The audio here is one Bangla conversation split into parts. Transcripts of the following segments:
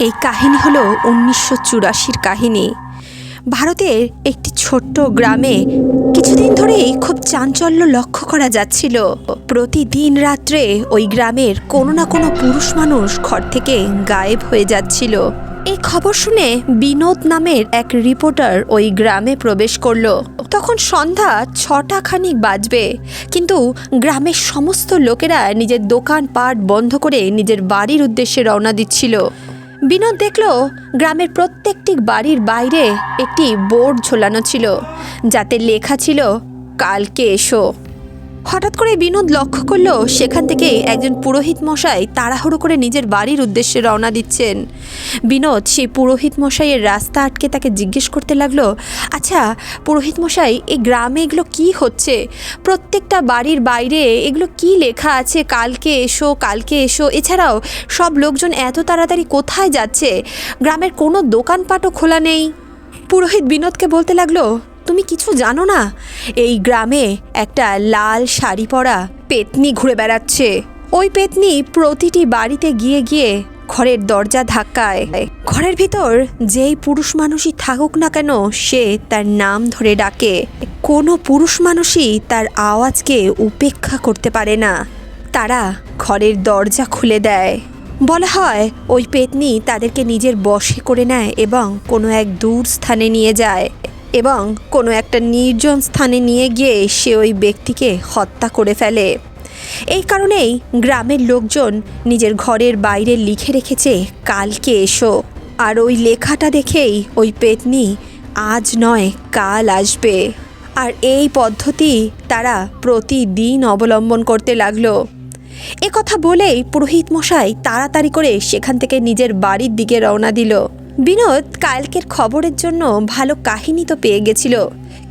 এই কাহিনী হলো 1984 কাহিনী। ভারতের একটি ছোট্ট গ্রামে কিছুদিন ধরেই খুব চাঞ্চল্য লক্ষ্য করা যাচ্ছিল। প্রতিদিন রাত্রে ওই গ্রামের কোনো না কোনো পুরুষ মানুষ ঘর থেকে গায়েব হয়ে যাচ্ছিল। এই খবর শুনে বিনোদ নামের এক রিপোর্টার ওই গ্রামে প্রবেশ করলো। তখন সন্ধ্যা 6টা খানিক বাজবে, কিন্তু গ্রামের সমস্ত লোকেরা নিজের দোকানপাট বন্ধ করে নিজের বাড়ির উদ্দেশ্যে রওনা দিচ্ছিল। বিনোদ দেখল গ্রামের প্রত্যেকটি বাড়ির বাইরে একটি বোর্ড ঝোলানো ছিল, যাতে লেখা ছিল কালকে এসো। হঠাৎ করে বিনোদ লক্ষ্য করলো সেখান থেকে একজন পুরোহিত মশাই তাড়াহুড়ো করে নিজের বাড়ির উদ্দেশ্যে রওনা দিচ্ছেন। বিনোদ সেই পুরোহিত মশাইয়ের রাস্তা আটকে তাকে জিজ্ঞেস করতে লাগলো, আচ্ছা পুরোহিত মশাই, এই গ্রামে এগুলো কি হচ্ছে? প্রত্যেকটা বাড়ির বাইরে এগুলো কি লেখা আছে? কালকে এসো, কালকে এসো। এছাড়াও সব লোকজন এত তাড়াতাড়ি কোথায় যাচ্ছে? গ্রামের কোনো দোকানপাটও খোলা নেই। পুরোহিত বিনোদকে বলতে লাগলো, তুমি কিছু জানো না? এই গ্রামে একটা লাল শাড়ি পরা পেতনি ঘুরে বেড়াচ্ছে। ওই পেতনি প্রতিটি বাড়িতে গিয়ে গিয়ে ঘরের দরজা ধাক্কায়। ঘরের ভিতর যেই পুরুষ মানুষই থাকুক না কেন, সে তার নাম ধরে ডাকে। কোনো পুরুষ মানুষই তার আওয়াজকে উপেক্ষা করতে পারে না। তারা ঘরের দরজা খুলে দেয়। বলা হয় ওই পেতনি তাদেরকে নিজের বশে করে নেয় এবং কোনো এক দূর স্থানে নিয়ে যায় এবং কোনো একটা নির্জন স্থানে নিয়ে গিয়ে সে ওই ব্যক্তিকে হত্যা করে ফেলে। এই কারণেই গ্রামের লোকজন নিজের ঘরের বাইরে লিখে রেখেছে কালকে এসো। আর ওই লেখাটা দেখেই ওই পেতনি আজ নয় কাল আসবে। আর এই পদ্ধতি তারা প্রতিদিন অবলম্বন করতে লাগলো। এ কথা বলেই পুরোহিত মশাই তাড়াতাড়ি করে সেখান থেকে নিজের বাড়ির দিকে রওনা দিল। বিনোদ কালকের খবরের জন্য ভালো কাহিনী তো পেয়ে গেছিল,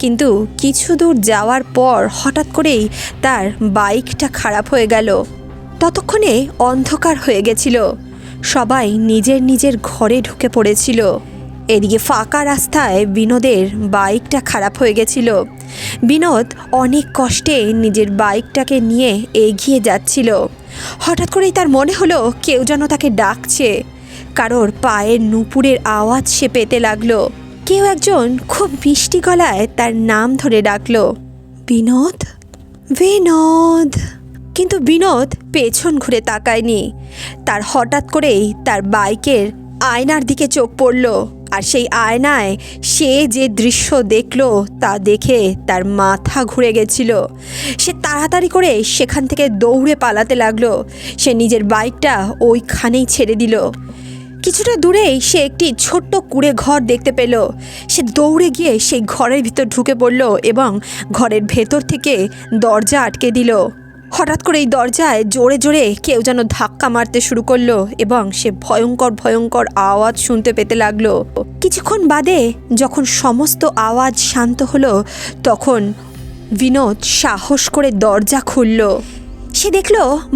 কিন্তু কিছু দূর যাওয়ার পর হঠাৎ করেই তার বাইকটা খারাপ হয়ে গেল। ততক্ষণে অন্ধকার হয়ে গেছিল, সবাই নিজের নিজের ঘরে ঢুকে পড়েছিল। এদিকে ফাঁকা রাস্তায় বিনোদের বাইকটা খারাপ হয়ে গেছিল। বিনোদ অনেক কষ্টে নিজের বাইকটাকে নিয়ে এগিয়ে যাচ্ছিল। হঠাৎ করেই তার মনে হলো কেউ যেন তাকে ডাকছে। কারোর পায়ের নুপুরের আওয়াজ সে পেতে লাগলো। কেউ একজন খুব মিষ্টি গলায় তার নাম ধরে ডাকলো, বিনোদ, বিনোদ। কিন্তু বিনোদ পেছন ঘুরে তাকায়নি। তার হঠাৎ করেই তার বাইকের আয়নার দিকে চোখ পড়ল, আর সেই আয়নায় সে যে দৃশ্য দেখলো তা দেখে তার মাথা ঘুরে গেছিল। সে তাড়াতাড়ি করে সেখান থেকে দৌড়ে পালাতে লাগলো। সে নিজের বাইকটা ওইখানেই ছেড়ে দিল। কিছুটা দূরেই সে একটি ছোট্ট কুঁড়ে ঘর দেখতে পেল। সে দৌড়ে গিয়ে সেই ঘরের ভিতর ঢুকে পড়ল এবং ঘরের ভেতর থেকে দরজা আটকে দিল। হঠাৎ করে এই দরজায় জোরে জোরে কেউ যেন ধাক্কা মারতে শুরু করলো এবং সে ভয়ঙ্কর ভয়ঙ্কর আওয়াজ শুনতে পেতে লাগলো। কিছুক্ষণ বাদে যখন সমস্ত আওয়াজ শান্ত হলো, তখন বিনোদ সাহস করে দরজা খুলল। সে দেখল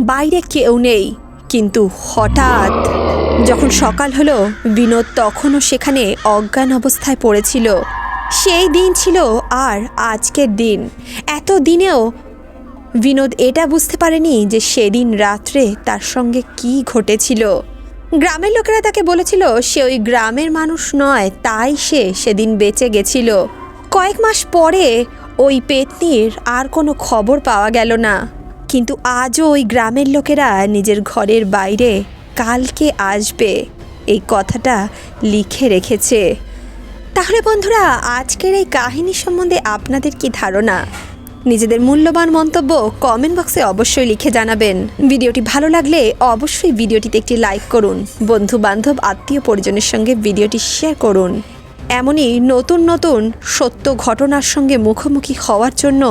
বাইরে কেউ নেই। কিন্তু হঠাৎ যখন সকাল হলো, বিনোদ তখনও সেখানে অজ্ঞান অবস্থায় পড়েছিল। সেই দিন ছিল আর আজকের দিন। এত দিনেও বিনোদ এটা বুঝতে পারেনি যে সেদিন রাত্রে তার সঙ্গে কি ঘটেছিল। গ্রামের লোকেরা তাকে বলেছিল সে ওই গ্রামের মানুষ নয়, তাই সে সেদিন বেঁচে গেছিল। কয়েক মাস পরে ওই পেতনির আর কোনো খবর পাওয়া গেল না। কিন্তু আজও ওই গ্রামের লোকেরা নিজের ঘরের বাইরে কালকে আসবে এই কথাটা লিখে রেখেছে। তাহলে বন্ধুরা, আজকের এই কাহিনী সম্বন্ধে আপনাদের কি ধারণা? নিজেদের মূল্যবান মন্তব্য কমেন্ট বক্সে অবশ্যই লিখে জানাবেন। ভিডিওটি ভালো লাগলে অবশ্যই ভিডিওটিতে একটি লাইক করুন। বন্ধু বান্ধব আত্মীয় পরিজনের সঙ্গে ভিডিওটি শেয়ার করুন। এমনই নতুন নতুন সত্য ঘটনার সঙ্গে মুখোমুখি হওয়ার জন্য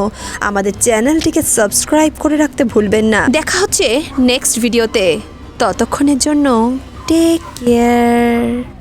আমাদের চ্যানেলটিকে সাবস্ক্রাইব করে রাখতে ভুলবেন না। দেখা হচ্ছে নেক্সট ভিডিওতে। ততক্ষণের জন্য টেক কেয়ার।